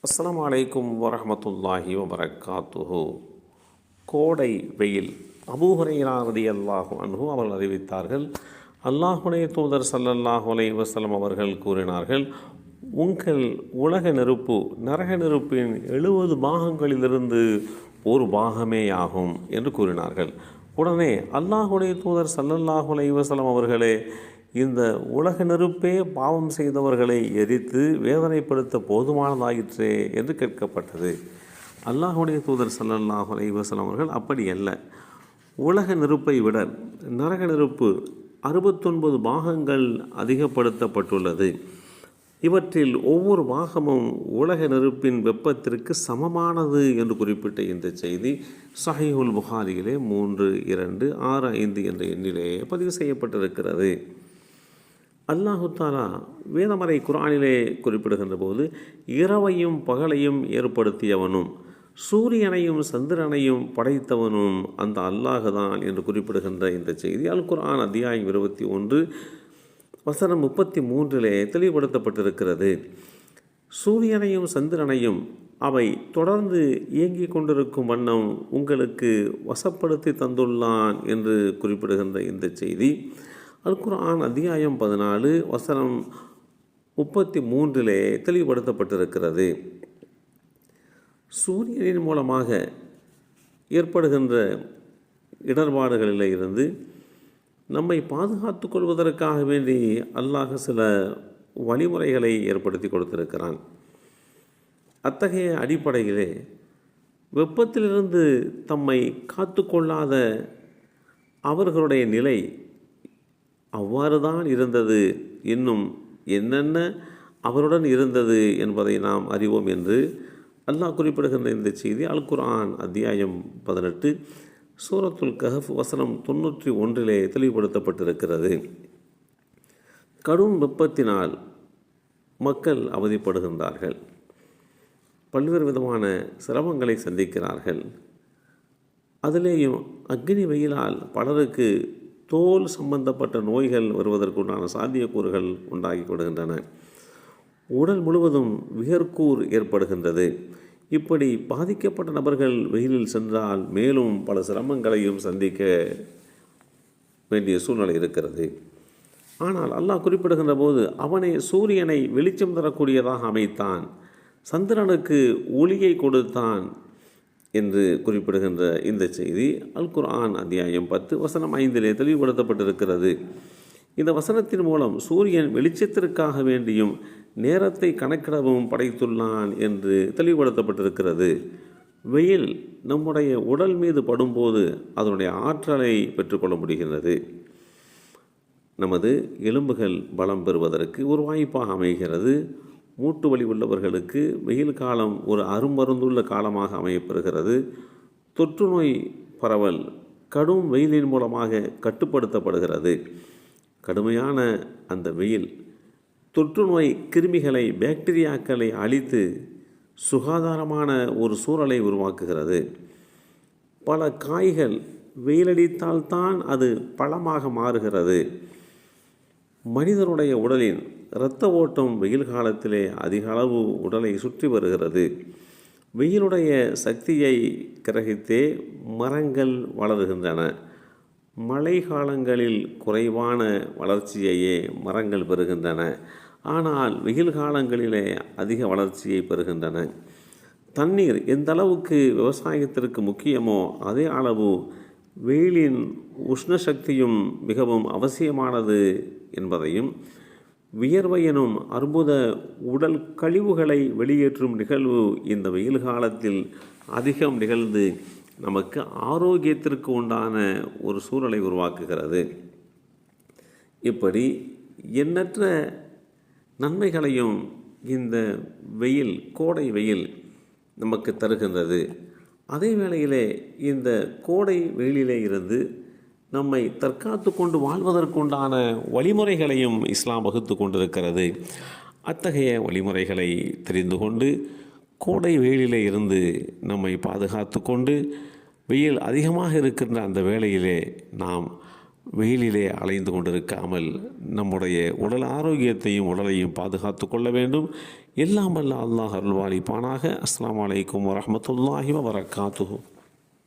அஸ்ஸலாமு அலைக்கும் வரஹ்மத்துல்லாஹி வபரகாத்துஹு. கோடை வெயில். அபூ ஹுரைரா ரலியல்லாஹு அன்ஹு அவர்கள் அறிவித்தார்கள், அல்லாஹ்வுடைய தூதர் ஸல்லல்லாஹு அலைஹி வஸல்லம் அவர்கள் கூறினார்கள், உங்கள் உலக நெருப்பு நரக நெருப்பின் 70 பாகங்களிலிருந்து ஒரு பாகமேயாகும் என்று கூறினார்கள். உடனே அல்லாஹ்வுடைய தூதர் ஸல்லல்லாஹு அலைஹி வஸல்லம் அவர்களே, இந்த உலக நெருப்பே பாவம் செய்தவர்களை எரித்து வேதனைப்படுத்த போதுமானதாயிற்றே என்று கேட்கப்பட்டது. அல்லாஹ்வுடைய தூதர் ஸல்லல்லாஹு அலைஹி வஸல்லம் அவர்கள், அப்படி அல்ல, உலக நெருப்பை விட நரக நெருப்பு 69 பாகங்கள் அதிகப்படுத்தப்பட்டுள்ளது. இவற்றில் ஒவ்வொரு பாகமும் உலக நெருப்பின் வெப்பத்திற்கு சமமானது என்று குறிப்பிட்ட இந்த செய்தி ஸஹீஹுல் புகாரியிலே 3265 என்ற எண்ணிலே பதிவு செய்யப்பட்டிருக்கிறது. அல்லாஹு தஆலா வேதமறை குர்ஆனிலே குறிப்பிடுகின்ற போது, இரவையும் பகலையும் ஏற்படுத்தியவனும் சூரியனையும் சந்திரனையும் படைத்தவனும் அந்த அல்லாஹுதான் என்று குறிப்பிடுகின்ற இந்த செய்தி அல் குர்ஆன் அத்தியாயம் 21 வசனம் 33 தெளிவுபடுத்தப்பட்டிருக்கிறது. சூரியனையும் சந்திரனையும் அவை தொடர்ந்து இயங்கிக் கொண்டிருக்கும் வண்ணம் உங்களுக்கு வசப்படுத்தி தந்துள்ளான் என்று குறிப்பிடுகின்ற இந்த செய்தி அல் குர்ஆன் அத்தியாயம் 14 வசனம் 33 தெளிவுபடுத்தப்பட்டிருக்கிறது. சூரியனின் மூலமாக ஏற்படுகின்ற இடர்பாடுகளில் இருந்து நம்மை பாதுகாத்து கொள்வதற்காக வேண்டி அல்லாஹ் சில வழிமுறைகளை ஏற்படுத்தி கொடுத்திருக்கிறான். அத்தகைய அடிப்படையிலே வெப்பத்திலிருந்து தம்மை காத்து கொள்ளாத அவர்களுடைய நிலை அவ்வாறு தான் இருந்தது, இன்னும் என்னென்ன அவருடன் இருந்தது என்பதை நாம் அறிவோம் என்று அல்லாஹ் குறிப்பிடுகின்ற இந்த செய்தி அல் குர்ஆன் அத்தியாயம் 18 சூரத்துல் கஹஃப் வசனம் 91 தெளிவுபடுத்தப்பட்டிருக்கிறது. கடும் வெப்பத்தினால் மக்கள் அவதிப்படுகின்றார்கள், பல்வேறு விதமான சிரமங்களை சந்திக்கிறார்கள். அதிலேயும் அக்னி வெயிலால் பலருக்கு தோல் சம்பந்தப்பட்ட நோய்கள் வருவதற்குண்டான சாத்தியக்கூறுகள் உண்டாகி கொடுக்கின்றன. உடல் முழுவதும் வியர்க்கூர் ஏற்படுகின்றது. இப்படி பாதிக்கப்பட்ட நபர்கள் வெயிலில் சென்றால் மேலும் பல சிரமங்களையும் சந்திக்க வேண்டிய சூழ்நிலை இருக்கிறது. ஆனால் அல்லாஹ் குறிப்பிடுகின்ற போது, அவனே சூரியனை வெளிச்சம் தரக்கூடியதாக அமைத்தான், சந்திரனுக்கு ஒளியை கொடுத்தான் என்று குறிப்பிடுகின்ற இந்த செய்தி அல் குர்ஆன் அத்தியாயம் 10 வசனம் 5 தெளிவுபடுத்தப்பட்டிருக்கிறது. இந்த வசனத்தின் மூலம் சூரியன் வெளிச்சத்திற்காக வேண்டியும் நேரத்தை கணக்கிடவும் படைத்துள்ளான் என்று தெளிவுபடுத்தப்பட்டிருக்கிறது. வெயில் நம்முடைய உடல் மீது படும்போது அதனுடைய ஆற்றலை பெற்றுக்கொள்ள முடிகிறது. நமது எலும்புகள் பலம் பெறுவதற்கு ஒரு வாய்ப்பாக அமைகிறது. மூட்டு வலி உள்ளவர்களுக்கு வெயில் காலம் ஒரு அருமருந்துள்ள காலமாக அமையப்பெறுகிறது. தொற்று நோய் பரவல் கடும் வெயிலின் மூலமாக கட்டுப்படுத்தப்படுகிறது. கடுமையான அந்த வெயில் தொற்று நோய் கிருமிகளை, பாக்டீரியாக்களை அழித்து சுகாதாரமான ஒரு சூழலை உருவாக்குகிறது. பல காய்கள் வெயிலடித்தால்தான் அது பழமாக மாறுகிறது. மனிதனுடைய உடலின் இரத்த ஓட்டம் வெயில் காலத்திலே அதிக அளவு உடலை சுற்றி வருகிறது. வெயிலுடைய சக்தியை கிரகித்தே மரங்கள் வளருகின்றன. மழை காலங்களில் குறைவான வளர்ச்சியையே மரங்கள் பெறுகின்றன, ஆனால் வெயில் காலங்களிலே அதிக வளர்ச்சியை பெறுகின்றன. தண்ணீர் எந்த அளவுக்கு விவசாயத்திற்கு முக்கியமோ அதே அளவு வெயிலின் உஷ்ண சக்தியும் மிகவும் அவசியமானது என்பதையும், வியர்வை எனும் அற்புத உடல் கழிவுகளை வெளியேற்றும் நிகழ்வு இந்த வெயில் காலத்தில் அதிகம் நிகழ்ந்து நமக்கு ஆரோக்கியத்திற்கு உண்டான ஒரு சூழலை உருவாக்குகிறது. இப்படி எண்ணற்ற நன்மைகளையும் இந்த வெயில், கோடை வெயில் நமக்கு தருகின்றது. அதே வேளையிலே இந்த கோடை வெயிலிலே இருந்து நம்மை தற்காத்து கொண்டு வாழ்வதற்குண்டான வழிமுறைகளையும் இஸ்லாம் வகுத்து கொண்டிருக்கிறது. அத்தகைய வழிமுறைகளை தெரிந்து கொண்டு கோடை வெயிலிலே இருந்து நம்மை பாதுகாத்து கொண்டு வெயில் அதிகமாக இருக்கின்ற அந்த வேளையிலே நாம் வெயிலிலே அலைந்து கொண்டிருக்காமல் நம்முடைய உடல் ஆரோக்கியத்தையும் உடலையும் பாதுகாத்து கொள்ள வேண்டும். எல்லாம் வல்ல அல்லாஹ் அருள்வாளிப்பானாக. அஸ்ஸலாமு அலைக்கும் வரஹ்மத்துல்லாஹி வபரகாத்துஹு.